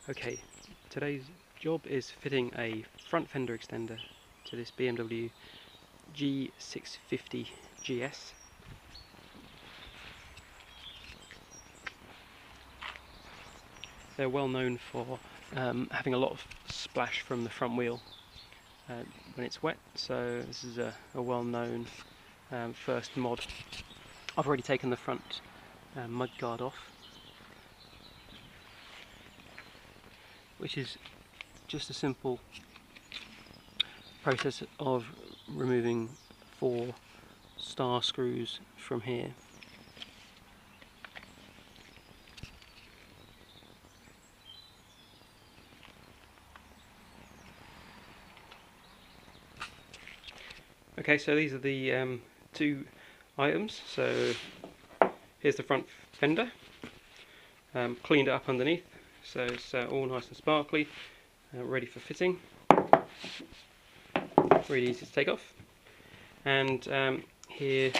Okay, today's job is fitting a front fender extender to this BMW G650GS. They're well known for having a lot of splash from the front wheel when it's wet, so this is a well-known first mod. I've already taken the front mudguard off, which is just a simple process of removing 4 star screws from here. Okay, so these are the 2 items. So here's the front fender, cleaned it up underneath, so it's all nice and sparkly, ready for fitting. Really easy to take off. And here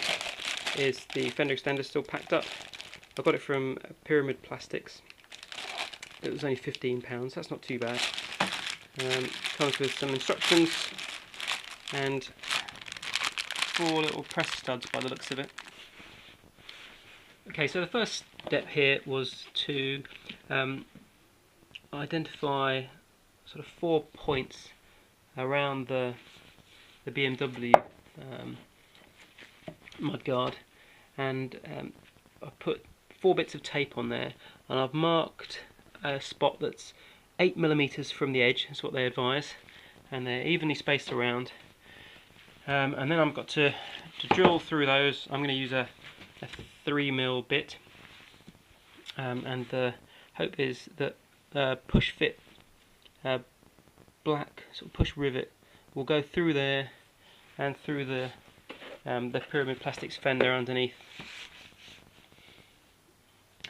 is the fender extender still packed up. I got it from Pyramid Plastics. It was only £15, that's not too bad. Comes with some instructions and 4 little press studs by the looks of it. Okay, so the first step here was to identify sort of 4 points around the BMW mudguard, and I put 4 bits of tape on there, and I've marked a spot that's 8mm from the edge. That's what they advise, and they're evenly spaced around. And then I've got to drill through those. I'm going to use a 3mm bit, and the hope is that push fit black sort of push rivet will go through there and through the Pyramid Plastics fender underneath,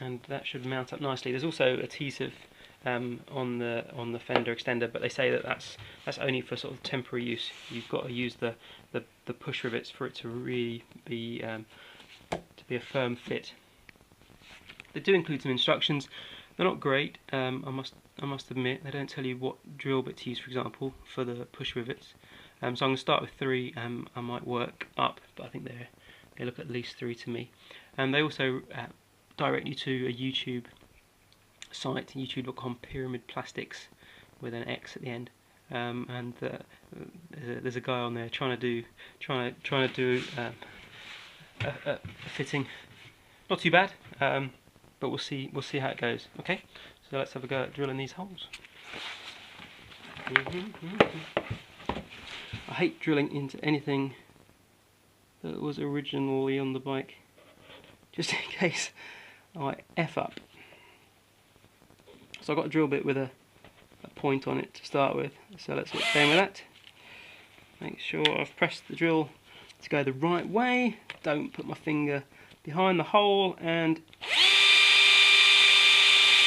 and that should mount up nicely. There's also adhesive on the fender extender, but they say that that's only for sort of temporary use. You've got to use the push rivets for it to really be a firm fit. They do include some instructions. They're not great. I must admit, they don't tell you what drill bit to use, for example, for the push rivets. So I'm going to start with 3. I might work up, but I think they look at least 3 to me. And they also direct you to a YouTube site, youtube.com, Pyramid Plastics with an X at the end. And there's a guy on there trying to do a fitting. Not too bad, but we'll see how it goes. Okay, so let's have a go at drilling these holes. I hate drilling into anything that was originally on the bike, just in case I F up. So I've got a drill bit with a point on it to start with, so let's get going with that. Make sure I've pressed the drill to go the right way, don't put my finger behind the hole and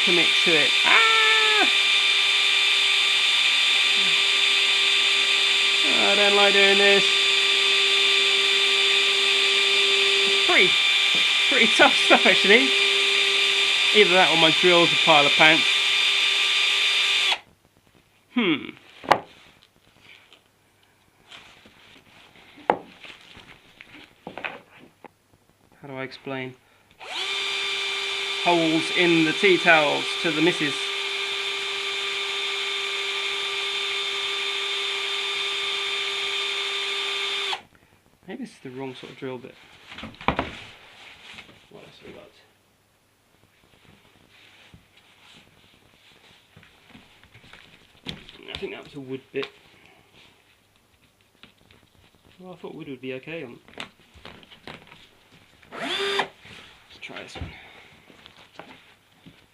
commit to it. I don't like doing this. It's pretty tough stuff actually. Either that or my drill's a pile of pants. How do I explain? Holes in the tea towels to the missus. Maybe this is the wrong sort of drill bit. What else have we got? I think that was a wood bit. Well, I thought wood would be okay on. Let's try this one.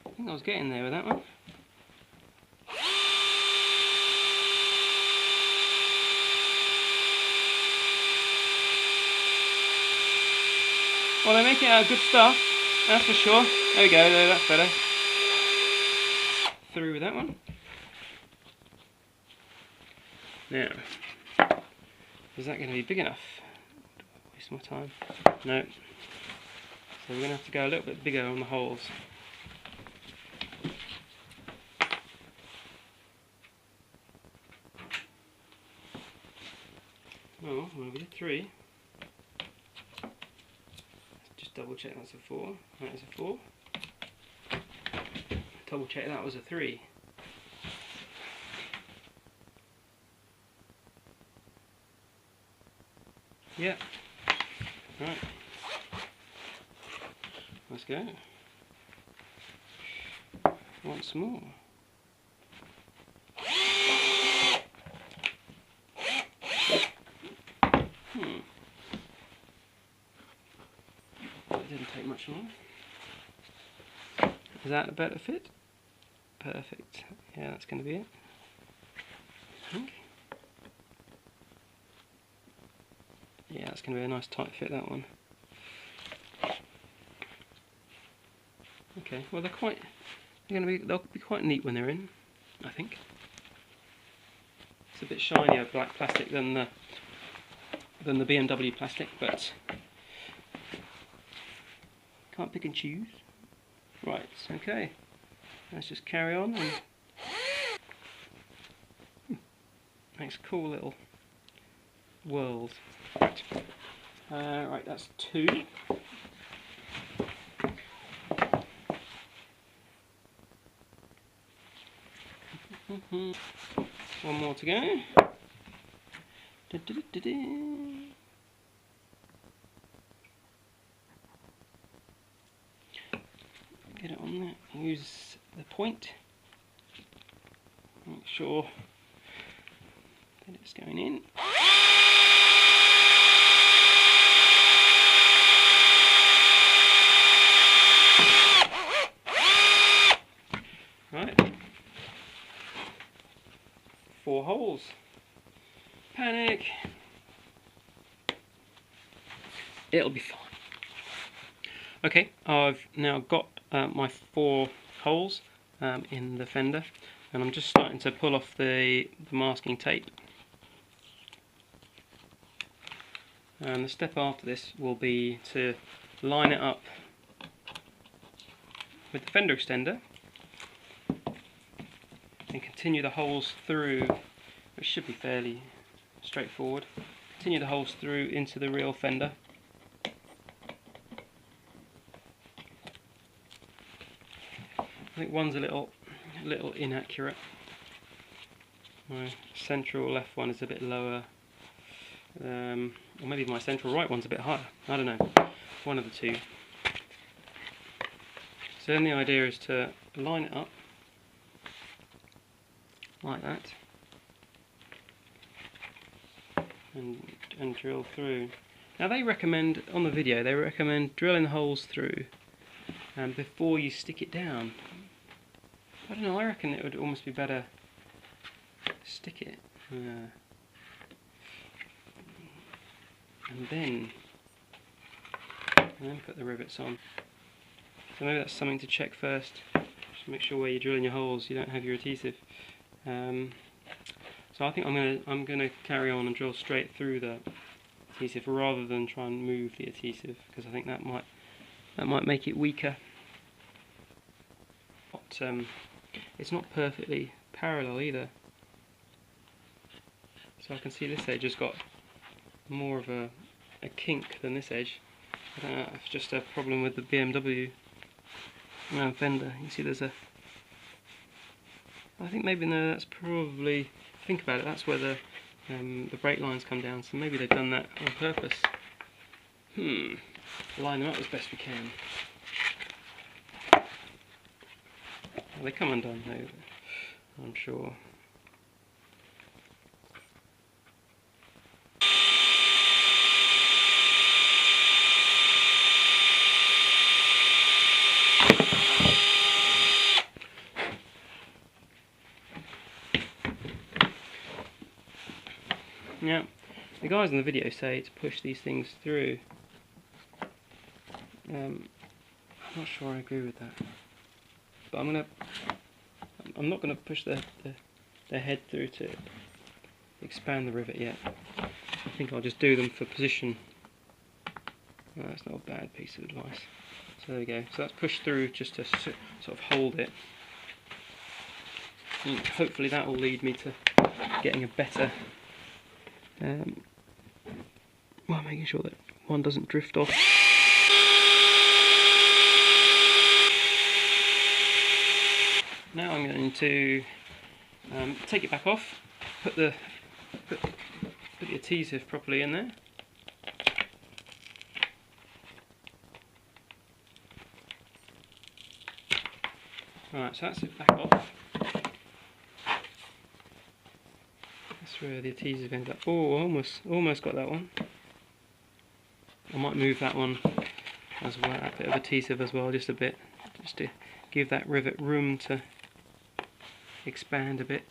I think I was getting there with that one. Well, they make it out of good stuff, that's for sure. There we go, that's better. Through with that one. Now, is that going to be big enough? Do I waste my time? No. So we're going to have to go a little bit bigger on the holes. Oh, well, we did 3. Just double check that's a 4. That is a 4. Double check that was a 3. Yeah. Right. Let's go. Once more. That didn't take much longer. Is that a better fit? Perfect. Yeah, that's going to be it. I think. Yeah, that's going to be a nice tight fit, that one. Okay, well they'll be quite neat when they're in, I think. It's a bit shinier black plastic than the BMW plastic, but can't pick and choose. Right, okay. Let's just carry on and makes a cool little world. Right, right, that's 2. One more to go. Get it on there. Use the point. Make sure that it's going in. Right. 4 holes. Panic. It'll be fine. Okay, I've now got my 4 holes in the fender, and I'm just starting to pull off the masking tape. And the step after this will be to line it up with the fender extender and continue the holes through, which should be fairly straightforward. Continue the holes through into the real fender. I think one's a little inaccurate. My central left one is a bit lower, or maybe my central right one's a bit higher. I don't know. One of the two. So then the idea is to line it up like that and drill through. Now they recommend, on the video, they recommend drilling the holes through before you stick it down. I don't know, I reckon it would almost be better to stick it and then put the rivets on. So maybe that's something to check first. Just make sure where you're drilling your holes you don't have your adhesive. So I think I'm gonna carry on and drill straight through the adhesive rather than try and move the adhesive, because I think that might make it weaker. But it's not perfectly parallel either. So I can see this edge has got more of a kink than this edge. I don't know if it's just a problem with the BMW fender. You see there's a... I think maybe no, that's probably... Think about it, that's where the brake lines come down, so maybe they've done that on purpose. Line them up as best we can. Well, they come undone though, I'm sure. Now, the guys in the video say to push these things through. I'm not sure I agree with that, but I'm not gonna push the head through to expand the rivet yet. I think I'll just do them for position. Oh, that's not a bad piece of advice. So there we go. So that's pushed through just to sort of hold it. And hopefully that will lead me to getting a better while making sure that one doesn't drift off. Now I'm going to take it back off, put the adhesive properly in there. Alright, so that's it back off. That's where the adhesive ends up. Oh, almost got that one. I might move that one as well, a bit of adhesive as well, just a bit, just to give that rivet room to expand a bit.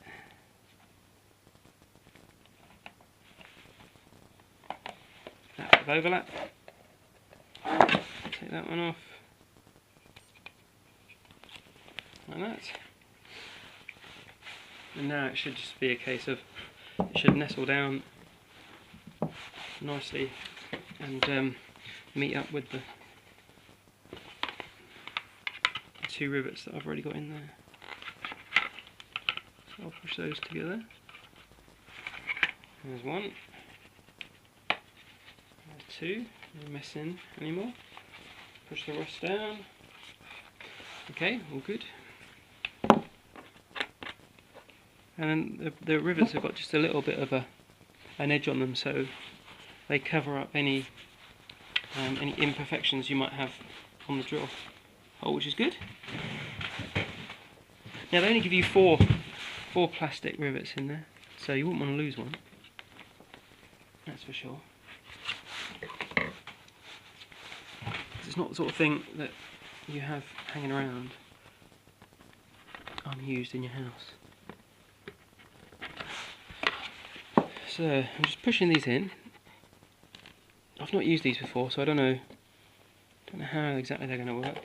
That bit of overlap. Take that one off. Like that. And now it should just be a case of, it should nestle down nicely and meet up with the two rivets that I've already got in there. So I'll push those together. There's one. There's two. No messing anymore. Push the rest down. Okay, all good. And then the rivets have got just a little bit of an edge on them, so they cover up any imperfections you might have on the drill hole, which is good. Now they only give you four plastic rivets in there, so you wouldn't want to lose one. That's for sure. It's not the sort of thing that you have hanging around unused in your house. So I'm just pushing these in. I've not used these before, so I don't know how exactly they're going to work.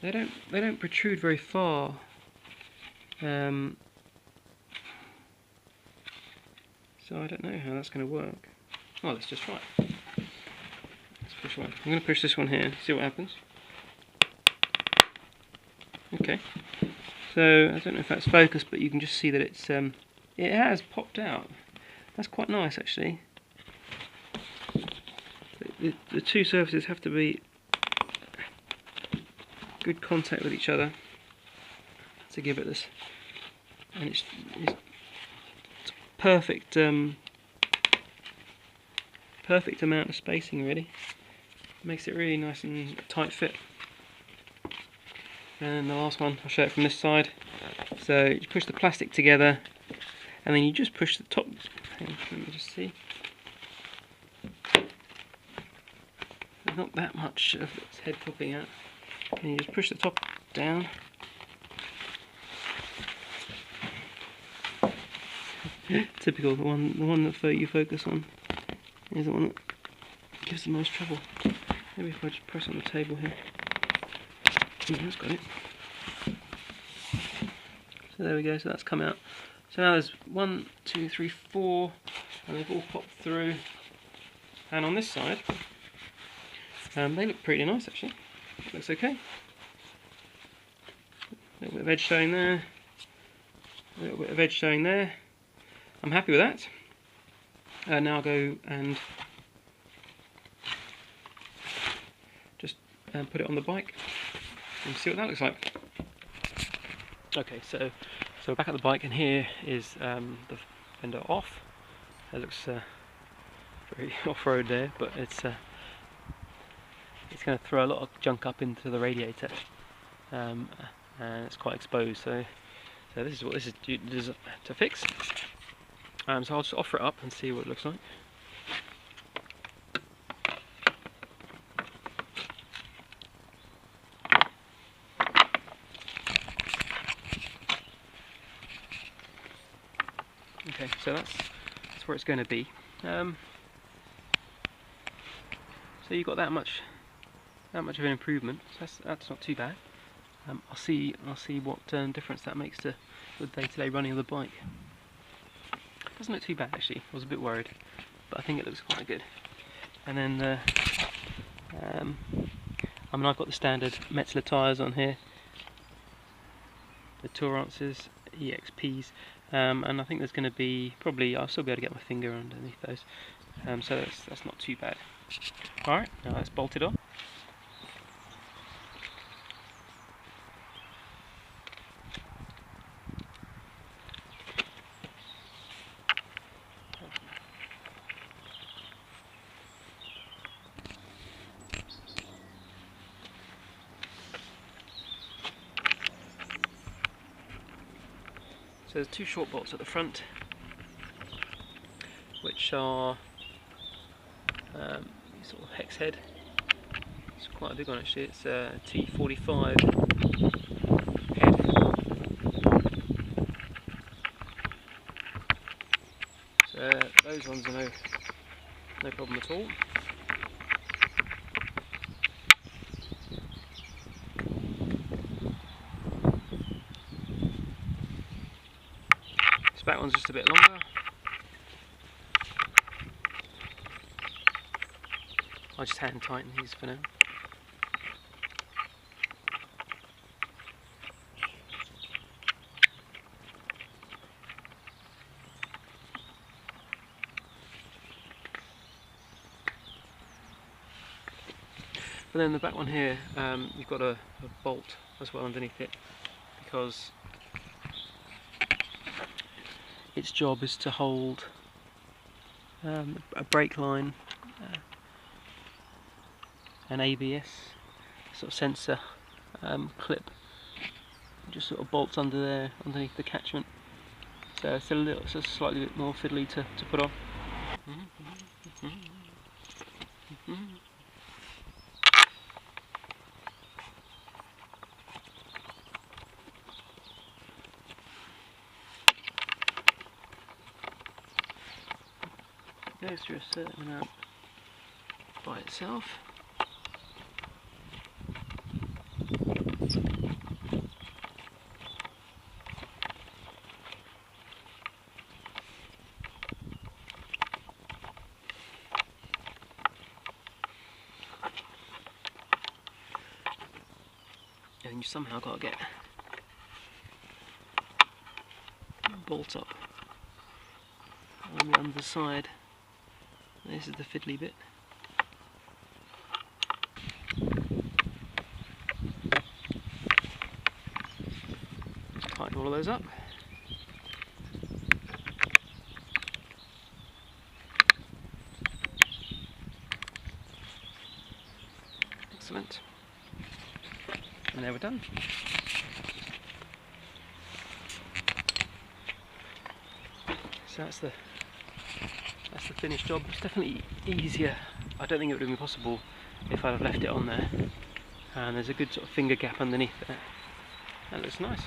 They don't protrude very far. So I don't know how that's going to work. Oh, let's just try it. Let's push one. I'm going to push this one here. See what happens. Okay. So I don't know if that's focused, but you can just see that it's it has popped out. That's quite nice, actually. The two surfaces have to be good contact with each other to give it this, and it's perfect perfect amount of spacing, really. Makes it really nice and tight fit. And the last one, I'll show it from this side. So you push the plastic together, and then you just push the top. Hang on, let me just see. There's not that much of its head popping out. And you just push the top down. Typical. The one that you focus on is the one that gives the most trouble. Maybe if I just press on the table here. Yeah, that's got it. So there we go, so that's come out. So now there's 1, 2, 3, 4, and they've all popped through. And on this side, they look pretty nice actually. Looks okay. A little bit of edge showing there. A little bit of edge showing there. I'm happy with that. Now I'll go and just put it on the bike and see what that looks like. Okay, so we're back at the bike, and here is the fender off. It looks very off-road there, but it's going to throw a lot of junk up into the radiator, and it's quite exposed. So this is what this is to fix. So I'll just offer it up and see what it looks like. Okay, so that's where it's going to be. So you've got that much of an improvement. So that's not too bad. I'll see what difference that makes to the day-to-day running of the bike. Doesn't look too bad actually. I was a bit worried, but I think it looks quite good. And then I mean, I've got the standard Metzeler tyres on here, the Tourances EXPs, and I think there's going to be probably I'll still be able to get my finger underneath those, so that's not too bad. Alright, now that's bolted on. So there's two short bolts at the front, which are sort of hex head. It's quite a big one actually. It's a T45 head. So those ones are no problem at all. This back one's just a bit longer. I'll just hand tighten these for now. But then the back one here, you've got a bolt as well underneath it, because its job is to hold a brake line, an ABS sort of sensor clip. It just sort of bolts under there, underneath the catchment. So it's a slightly bit more fiddly to put on. It goes through a certain amount by itself. And you somehow got to get a bolt up on the underside. This is the fiddly bit. Tighten all of those up. Excellent. And there we're done. So that's the finished job. It's definitely easier. I don't think it would have been possible if I'd have left it on there. And there's a good sort of finger gap underneath there. That looks nice.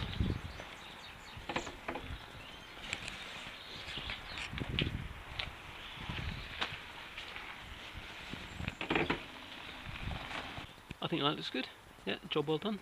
I think that looks good. Yeah, job well done.